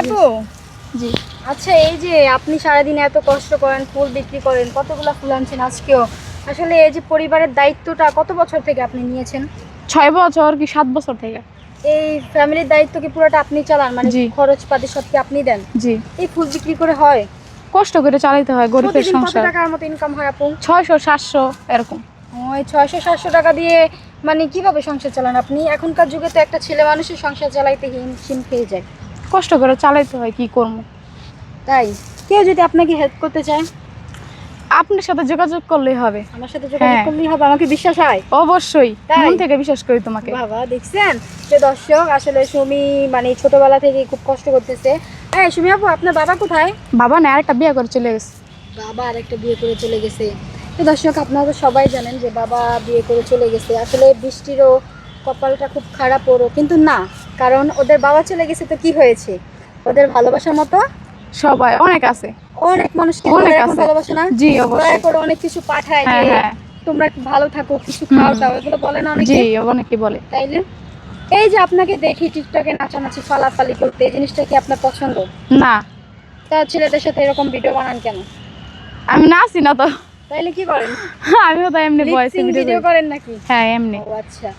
আপু, জি আচ্ছা এই যে আপনি সারাদিন এত কষ্ট করেন, ফুল বিক্রি করেন, কতগুলা ফুল আনছেন আজকেও, আসলে এই যে পরিবারের দায়িত্বটা কত বছর থেকে আপনি নিয়েছেন? 6 বছর কি 7 বছর থেকে। এই ফ্যামিলির দায়িত্ব কি পুরোটা আপনি চালান, মানে জি খরচপাতি সব কি আপনি দেন? জি এই ফুল বিক্রি করে হয়? কষ্ট করে চালাইতে হয় গরিবের প্রতিদিন কত সংসার। টাকার মতো ইনকাম হয় আপু? 600 700 এরকম। ওই 600-700 টাকা দিয়ে মানে কিভাবে সংসার চালান আপনি? এখনকার যুগে তো একটা ছেলে মানুষের সংসার চালাইতে হিমশিম খেয়ে যায়। কষ্ট করে চালাইতে হয়, কি করবো। তাই কেউ যদি আপনাকে হেল্প করতে চায়, আপনার সাথে যোগাযোগ করলেই হবে। আমার সাথে যোগাযোগ হ্যাঁ করলেই হবে? আমাকে বিশ্বাস হয়? অবশ্যই, তাই? মন থেকে বিশ্বাস করি তোমাকে। বাবা দেখছেন যে দর্শক, আসলে সুমি মানে ছোটবেলা থেকে খুব কষ্ট করতেছে। হ্যাঁ সুমি আপু, আপনার বাবা কোথায়? বাবা না, আরেকটা বিয়ে করে চলে গেছে। বাবা আরেকটা বিয়ে করে চলে গেছে। তো দর্শক, আপনারা তো সবাই জানেন যে বাবা বিয়ে করে চলে গেছে। আসলে বৃষ্টিরও কপালটা খুব খারাপ ওরও, কিন্তু না, কারণ ওদের বাবা চলে গেছে তো কি হয়েছে, ওদের ভালোবাসার মতো সবাই অনেক আছে। অনেক মানুষকে অনেক ওদের এখন আছে। ভালোবাসে না? জি অবশ্যই। দয়া করে অনেক কিছু পাঠায় যে হ্যাঁ হ্যাঁ তোমরা একটু ভালো থাকো, কিছু খাও দাও, এগুলো বলে না জি, অনেকে? অনেকে বলে। তাইলে এই যে আপনাকে দেখি টিকটকে নাচানাচি ফালাফালি করতে, এই জিনিসটা কি আপনার পছন্দ? না, তা ছেলেদের সাথে এরকম ভিডিও বানান কেন? আমি নাচি না তো। তাইলে কি করেন? আমিও তো এমনি ভয়েসে লিপসিং ভিডিও ভিডিও করি। করেন নাকি? হ্যাঁ এমনি। ও আচ্ছা।